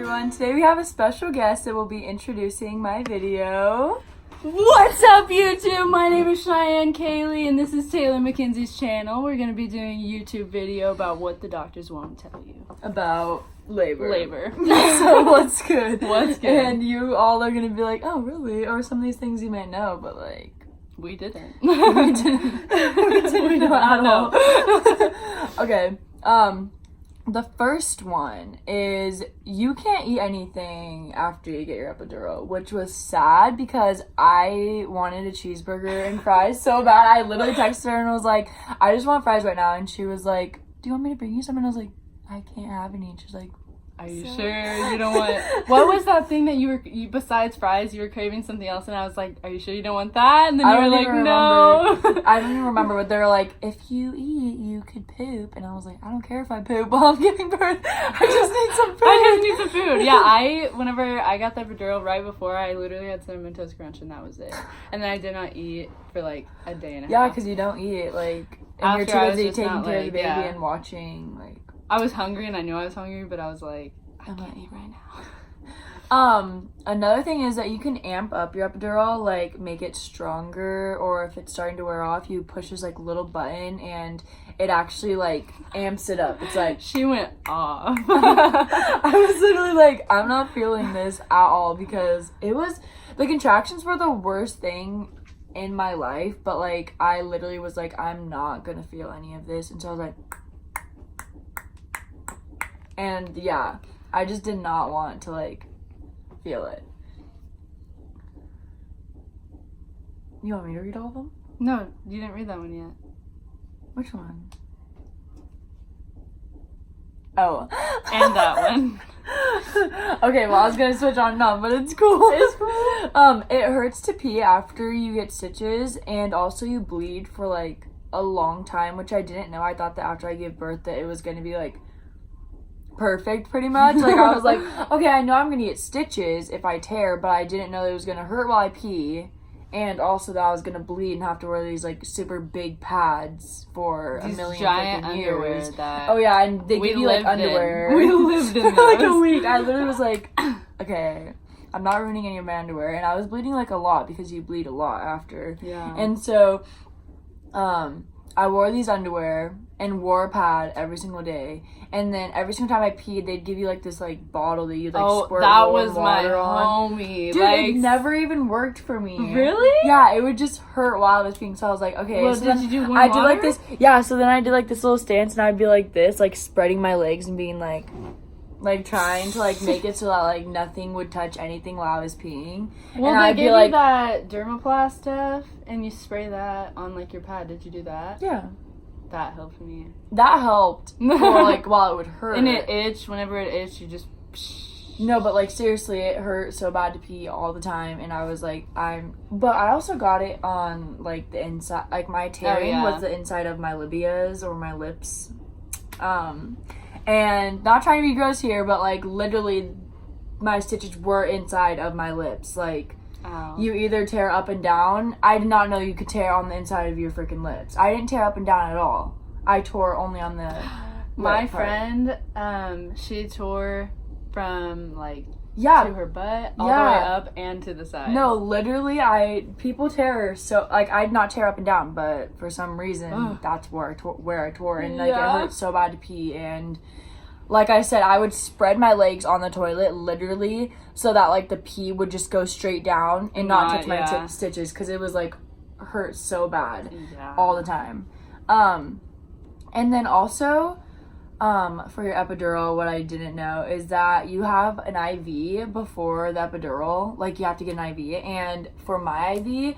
everyone. Today we have a special guest that will be introducing my video. What's up, YouTube? My name is Cheyenne Kaylee, and this is Taylor McKenzie's channel. We're going to be doing a YouTube video about what the doctors won't tell you. About labor. So what's good? What's good? And you all are going to be like, oh, really? Or some of these things you might know, but like... We didn't. we didn't know at all. Okay, the first one is you can't eat anything after you get your epidural, which was sad because I wanted a cheeseburger and fries so bad. I literally texted her and was like, I just want fries right now. And she was like, do you want me to bring you some? And I was like, I can't have any. And she was like, are you sure you don't want... What was that thing that you besides fries, you were craving something else, and I was like, are you sure you don't want that? And then you were like, no. I don't even remember, but they were like, if you eat, you could poop. And I was like, I don't care if I poop while I'm giving birth. I just need some food. Yeah, whenever I got the epidural right before, I literally had Cinnamon Toast Crunch, and that was it. And then I did not eat for like a day and a half. Yeah, because you don't eat, like, and After you're too busy taking care of the baby yeah. and watching, like... I was hungry, and I knew I was hungry, but I was like, I can't eat right now. Another thing is that you can amp up your epidural, like make it stronger, or if it's starting to wear off, you push this like little button and it actually like amps it up. It's like she went off. I was literally like, I'm not feeling this at all because the contractions were the worst thing in my life, but like I literally was like, I'm not gonna feel any of this, and so I was like, and yeah, I just did not want to, like, feel it. You want me to read all of them? No, you didn't read that one yet. Which one? Oh. And that one. Okay, well, I was gonna switch on and off, but it's cool. It's cool. It hurts to pee after you get stitches, and also you bleed for, like, a long time, which I didn't know. I thought that after I gave birth that it was gonna be, like, perfect pretty much. Like I was like, okay, I know I'm gonna get stitches if I tear, but I didn't know it was gonna hurt while I pee, and also that I was gonna bleed and have to wear these like super big pads for these a million giant freaking years. That oh yeah, and they give you like underwear. We lived in for like a those. week. I literally was like, okay, I'm not ruining any of my underwear, and I was bleeding like a lot because you bleed a lot after. Yeah. And so, I wore these underwear and wore a pad every single day. And then every single time I peed, they'd give you like this like bottle that you'd like squirt that warm was my water on. homie. Dude, like, it never even worked for me. Really? Yeah, it would just hurt while I was peeing. So I was like, okay. Well, so did you do warm I did like water? this. Yeah, so then I did like this little stance, and I'd be like this, like spreading my legs and being like trying to like make it so that like nothing would touch anything while I was peeing. Well, and they I'd gave be like, you that Dermaplast stuff, and you spray that on like your pad. Did you do that? yeah. That helped me. That helped for like while it would hurt. And it itched. Whenever it itched, you just... No, but like seriously, it hurt so bad to pee all the time, and I was like, but I also got it on like the inside, like my tearing was the inside of my labias or my lips. And not trying to be gross here, but like literally my stitches were inside of my lips. Like, ow. You either tear up and down. I did not know you could tear on the inside of your freaking lips. I didn't tear up and down at all. I tore only on the My friend, she tore from like to her butt all the way up and to the side. No, literally, people tear so like I'd not tear up and down, but for some reason that's where I tore, and like it hurt so bad to pee. And like I said, I would spread my legs on the toilet literally so that like the pee would just go straight down and not touch my stitches, because it was like hurt so bad all the time. And then also, for your epidural, what I didn't know is that you have an IV before the epidural. Like, you have to get an IV. And for my IV,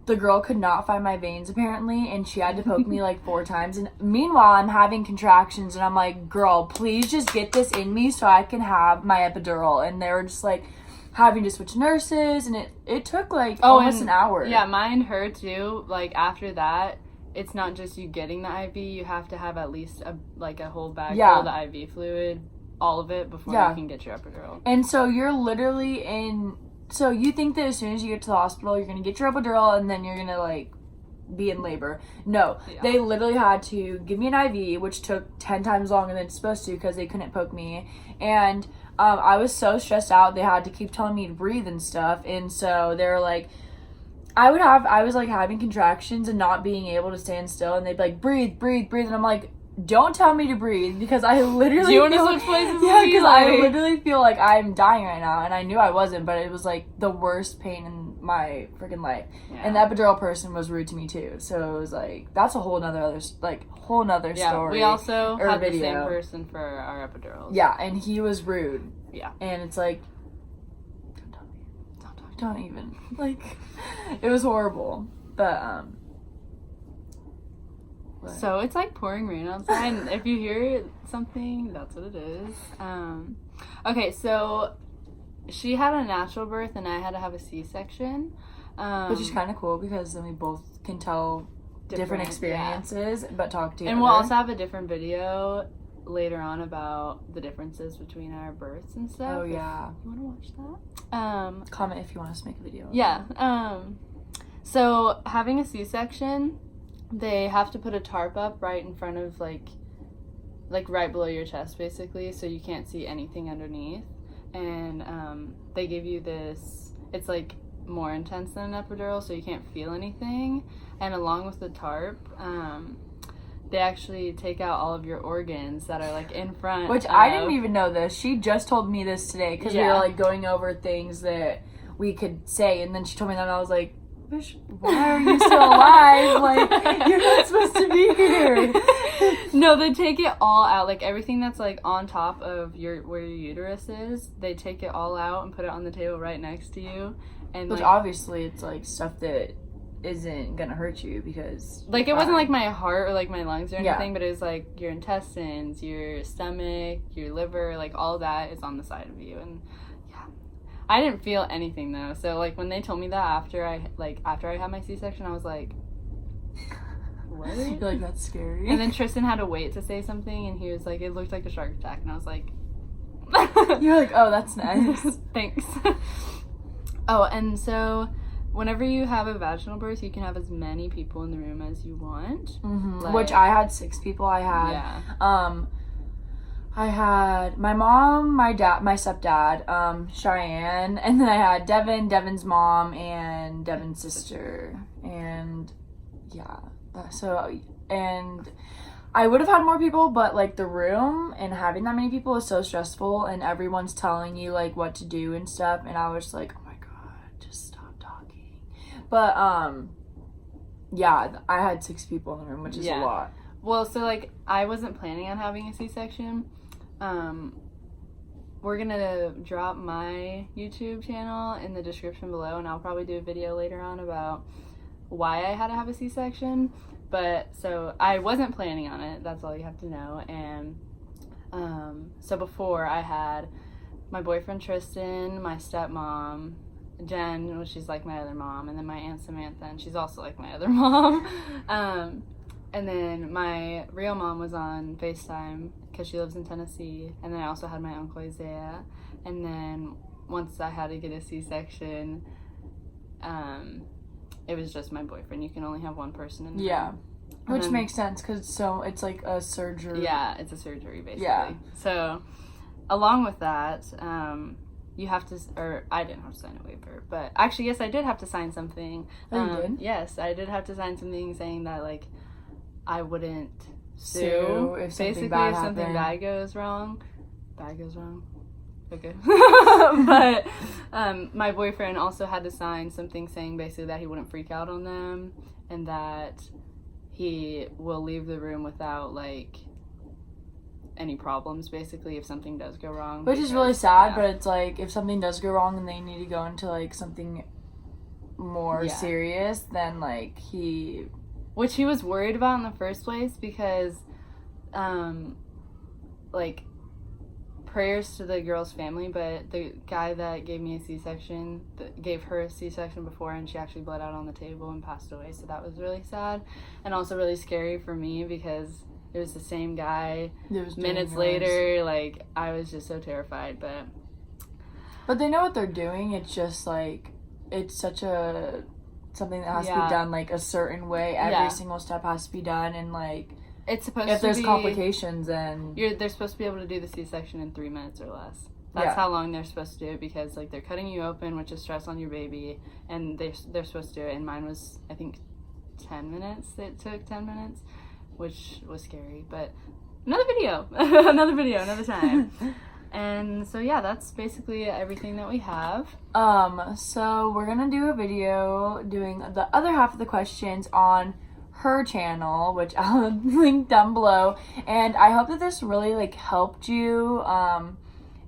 the girl could not find my veins, apparently, and she had to poke me, like, 4 times. And meanwhile, I'm having contractions, and I'm like, girl, please just get this in me so I can have my epidural. And they were just, like, having to switch nurses, and it took, like, almost an hour. Yeah, mine hurt, too. Like, after that, it's not just you getting the IV, you have to have at least a whole bag full of the IV fluid, all of it, before you can get your epidural. And so you're literally so you think that as soon as you get to the hospital, you're going to get your epidural, and then you're going to, like, be in labor. No, they literally had to give me an IV, which took 10 times longer than it's supposed to because they couldn't poke me. And I was so stressed out. They had to keep telling me to breathe and stuff. And so they were like, I was like having contractions and not being able to stand still. And they'd be like, breathe, breathe, breathe. And I'm like, don't tell me to breathe because I literally Do you want to switch places? Yeah, because I literally feel like I'm dying right now. And I knew I wasn't, but it was like the worst pain in my freaking life. Yeah. And the epidural person was rude to me too. So it was like, that's a whole nother story. We also had the same person for our epidurals. Yeah, and he was rude. Yeah. And it's like, don't even. Like, it was horrible. But, so it's like pouring rain outside. And if you hear something, that's what it is. Okay, so she had a natural birth and I had to have a C-section. Which is kind of cool because then we both can tell different experiences, but talk together. And we'll also have a different video later on about the differences between our births and stuff. Oh, yeah. You want to watch that? Comment if you want us to make a video. Yeah. So having a C-section, they have to put a tarp up right in front of like right below your chest basically, so you can't see anything underneath. And they give you this, it's like more intense than an epidural, so you can't feel anything. And along with the tarp, they actually take out all of your organs that are like in front. Which I didn't even know this. She just told me this today because we were like going over things that we could say, and then she told me that and I was like, why are you still alive? Like, you're not supposed to be here. No, they take it all out. Like, everything that's, like, on top of where your uterus is, they take it all out and put it on the table right next to you. And which, obviously, it's, like, stuff that isn't gonna hurt you because... Like, it wasn't, like, my heart or, like, my lungs or anything, but it was, like, your intestines, your stomach, your liver, like, all that is on the side of you. And... I didn't feel anything though, so like when they told me that after I had my C-section, I was like, what? You're like, that's scary. And then Tristan had to wait to say something, and he was like, it looked like a shark attack, and I was like, you're like, oh, that's nice. Thanks. Oh, and so whenever you have a vaginal birth, you can have as many people in the room as you want. Mm-hmm. Like, which I had 6 people. I had my mom, my dad, my stepdad, Cheyenne, and then I had Devin's mom, and Devin's sister, and yeah. So, and I would have had more people, but like the room and having that many people is so stressful, and everyone's telling you like what to do and stuff, and I was just like, oh my god, just stop talking. But yeah, I had 6 people in the room, which is a lot. Well, so like I wasn't planning on having a C-section. We're gonna drop my YouTube channel in the description below, and I'll probably do a video later on about why I had to have a C-section. But so I wasn't planning on it, that's all you have to know. And so before, I had my boyfriend Tristan, my stepmom Jen, which she's like my other mom, and then my aunt Samantha, and she's also like my other mom. And then my real mom was on FaceTime because she lives in Tennessee. And then I also had my uncle Isaiah. And then once I had to get a C-section, it was just my boyfriend. You can only have one person in the room. Which makes sense because it's like a surgery. Yeah, it's a surgery basically. Yeah. So along with that, you have to, or I didn't have to sign a waiver, but actually, yes, I did have to sign something. Oh, you did? Yes, I did have to sign something saying that like I wouldn't sue if something basically bad if something happened. bad goes wrong. Okay. But my boyfriend also had to sign something saying basically that he wouldn't freak out on them and that he will leave the room without like any problems basically if something does go wrong. Which is really sad, but it's like if something does go wrong and they need to go into like something more serious, then like which he was worried about in the first place because like prayers to the girl's family, but the guy that gave me a C-section gave her a C-section before, and she actually bled out on the table and passed away, so that was really sad and also really scary for me because it was the same guy minutes later. Like I was just so terrified, but they know what they're doing. It's just like it's such a something that has to Yeah. be done like a certain way. Every Yeah. single step has to be done, and like It's supposed if to there's be complications, then they're supposed to be able to do the C-section in 3 minutes or less. That's Yeah. how long they're supposed to do it, because like they're cutting you open, which is stress on your baby, and they're supposed to do it. And mine was, I think, 10 minutes. It took 10 minutes, which was scary. But another video, another time. And so yeah, that's basically everything that we have. So we're gonna do a video doing the other half of the questions on her channel, which I'll link down below. And I hope that this really like helped you.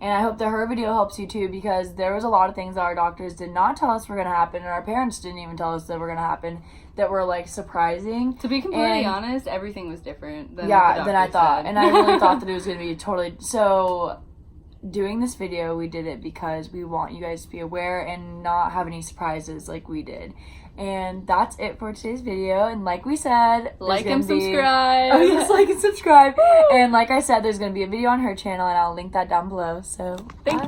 And I hope that her video helps you too, because there was a lot of things that our doctors did not tell us were gonna happen, and our parents didn't even tell us that were gonna happen, that were like surprising. To be completely And- honest, everything was different than Yeah, what the than I doctor thought. said. And I really thought that it was gonna be totally so. Doing this video, we did it because we want you guys to be aware and not have any surprises like we did. And that's it for today's video. And like we said, like there's and gonna be- subscribe. Oh yes, like and subscribe. And like I said, there's gonna be a video on her channel, and I'll link that down below. So Thank bye.